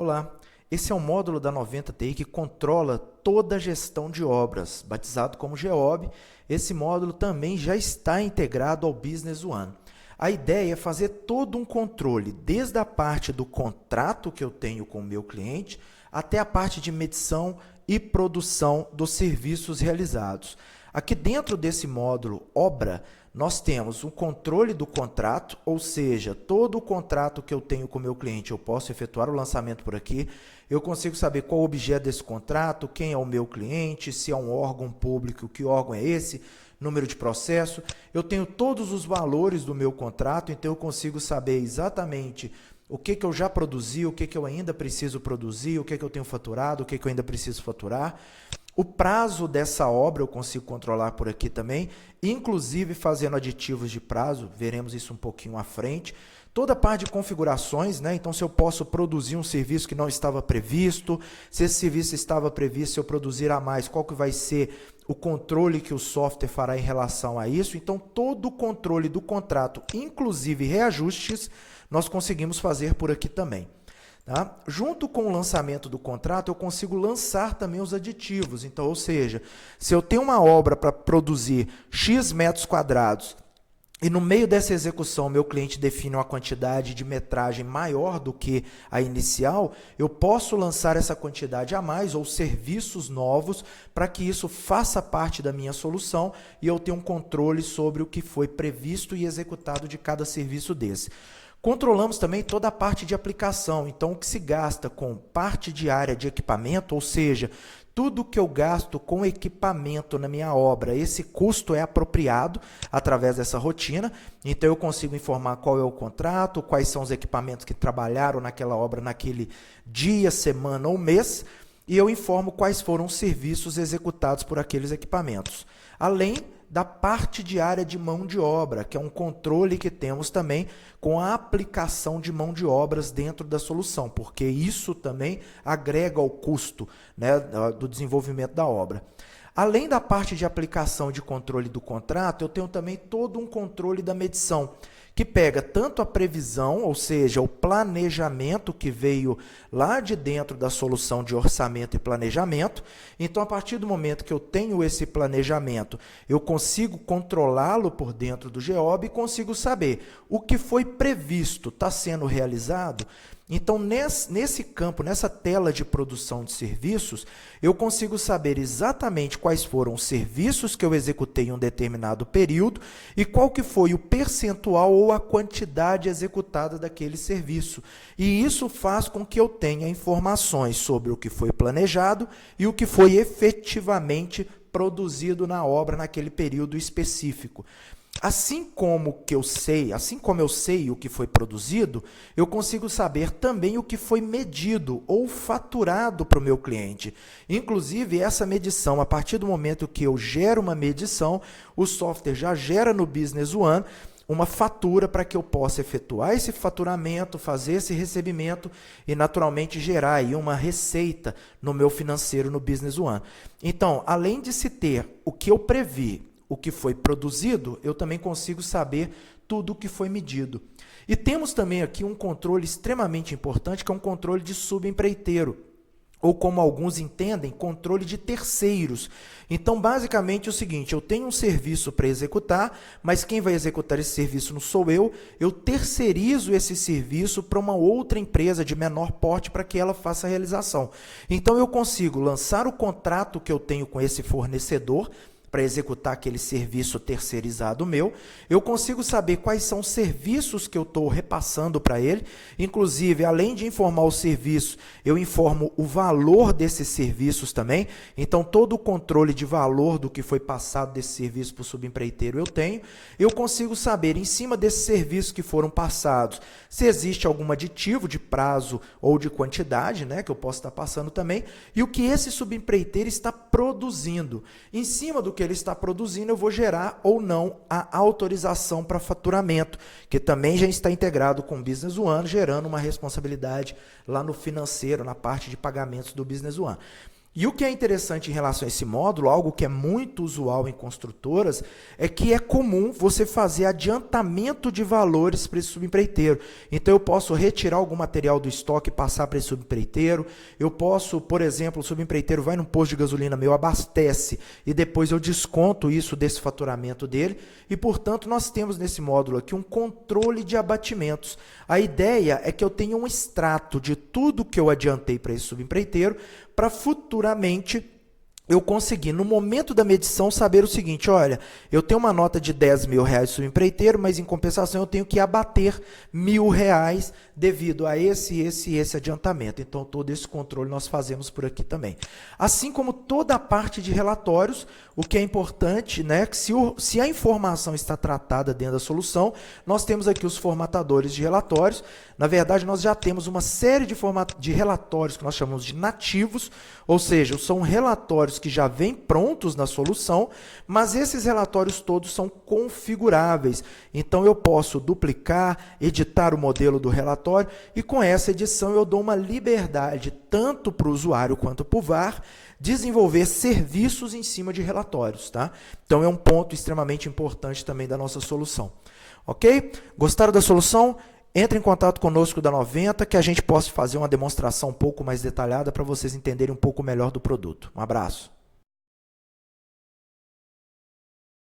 Olá, esse é um módulo da 90 TI que controla toda a gestão de obras, batizado como GEOB. Esse módulo também já está integrado ao Business One. A ideia é fazer todo um controle, desde a parte do contrato que eu tenho com o meu cliente, até a parte de medição e produção dos serviços realizados. Aqui dentro desse módulo Obra, nós temos o controle do contrato, ou seja, todo o contrato que eu tenho com o meu cliente, eu posso efetuar o lançamento por aqui, eu consigo saber qual o objeto desse contrato, quem é o meu cliente, se é um órgão público, que órgão é esse, número de processo. Eu tenho todos os valores do meu contrato, então eu consigo saber exatamente o que eu já produzi, o que eu ainda preciso produzir, o que eu tenho faturado, o que eu ainda preciso faturar. O prazo dessa obra eu consigo controlar por aqui também, inclusive fazendo aditivos de prazo, veremos isso um pouquinho à frente. Toda a parte de configurações, né? Então se eu posso produzir um serviço que não estava previsto, se esse serviço estava previsto, se eu produzir a mais, qual que vai ser o controle que o software fará em relação a isso. Então todo o controle do contrato, inclusive reajustes, nós conseguimos fazer por aqui também. Tá? Junto com o lançamento do contrato, eu consigo lançar também os aditivos. Então, ou seja, se eu tenho uma obra para produzir X metros quadrados e no meio dessa execução meu cliente define uma quantidade de metragem maior do que a inicial, eu posso lançar essa quantidade a mais ou serviços novos para que isso faça parte da minha solução e eu tenha um controle sobre o que foi previsto e executado de cada serviço desse. Controlamos também toda a parte de aplicação, então o que se gasta com parte de área de equipamento, ou seja, tudo que eu gasto com equipamento na minha obra, esse custo é apropriado através dessa rotina, então eu consigo informar qual é o contrato, quais são os equipamentos que trabalharam naquela obra naquele dia, semana ou mês, e eu informo quais foram os serviços executados por aqueles equipamentos. Além da parte de área de mão de obra, que é um controle que temos também com a aplicação de mão de obras dentro da solução, porque isso também agrega ao custo, né, do desenvolvimento da obra. Além da parte de aplicação de controle do contrato, eu tenho também todo um controle da medição, que pega tanto a previsão, ou seja, o planejamento que veio lá de dentro da solução de orçamento e planejamento. Então, a partir do momento que eu tenho esse planejamento, eu consigo controlá-lo por dentro do GEOB e consigo saber o que foi previsto está sendo realizado. Então, nesse campo, nessa tela de produção de serviços, eu consigo saber exatamente quais foram os serviços que eu executei em um determinado período e qual que foi o percentual ou a quantidade executada daquele serviço. E isso faz com que eu tenha informações sobre o que foi planejado e o que foi efetivamente produzido na obra naquele período específico. Assim como eu sei o que foi produzido, eu consigo saber também o que foi medido ou faturado para o meu cliente. Inclusive, essa medição, a partir do momento que eu gero uma medição, o software já gera no Business One uma fatura para que eu possa efetuar esse faturamento, fazer esse recebimento e, naturalmente, gerar aí uma receita no meu financeiro no Business One. Então, além de se ter o que eu previ, o que foi produzido, eu também consigo saber tudo o que foi medido. E temos também aqui um controle extremamente importante, que é um controle de subempreiteiro, ou como alguns entendem, controle de terceiros. Então, basicamente é o seguinte, eu tenho um serviço para executar, mas quem vai executar esse serviço não sou eu terceirizo esse serviço para uma outra empresa de menor porte para que ela faça a realização. Então, eu consigo lançar o contrato que eu tenho com esse fornecedor, para executar aquele serviço terceirizado meu, eu consigo saber quais são os serviços que eu estou repassando para ele, inclusive, além de informar o serviço, eu informo o valor desses serviços também, então todo o controle de valor do que foi passado desse serviço para o subempreiteiro eu consigo saber, em cima desses serviços que foram passados, se existe algum aditivo de prazo ou de quantidade, né, que eu posso estar passando também, e o que esse subempreiteiro está produzindo. Em cima do que ele está produzindo, eu vou gerar ou não a autorização para faturamento, que também já está integrado com o Business One, gerando uma responsabilidade lá no financeiro, na parte de pagamentos do Business One. E o que é interessante em relação a esse módulo, algo que é muito usual em construtoras, é que é comum você fazer adiantamento de valores para esse subempreiteiro. Então eu posso retirar algum material do estoque e passar para esse subempreiteiro. Eu posso, por exemplo, o subempreiteiro vai num posto de gasolina meu, abastece e depois eu desconto isso desse faturamento dele. E, portanto, nós temos nesse módulo aqui um controle de abatimentos. A ideia é que eu tenha um extrato de tudo que eu adiantei para esse subempreiteiro, para futuramente eu conseguir, no momento da medição, saber o seguinte: olha, eu tenho uma nota de R$10.000 subempreiteiro, mas em compensação eu tenho que abater R$1.000 devido a esse adiantamento. Então, todo esse controle nós fazemos por aqui também. Assim como toda a parte de relatórios, o que é importante, né, que se a informação está tratada dentro da solução, nós temos aqui os formatadores de relatórios. Na verdade, nós já temos uma série de relatórios que nós chamamos de nativos, ou seja, são relatórios que já vêm prontos na solução, mas esses relatórios todos são configuráveis. Então, eu posso duplicar, editar o modelo do relatório, e com essa edição eu dou uma liberdade, tanto para o usuário quanto para o VAR, desenvolver serviços em cima de relatórios, tá? Então, é um ponto extremamente importante também da nossa solução. Ok? Gostaram da solução? Entre em contato conosco da 90, que a gente possa fazer uma demonstração um pouco mais detalhada para vocês entenderem um pouco melhor do produto. Um abraço.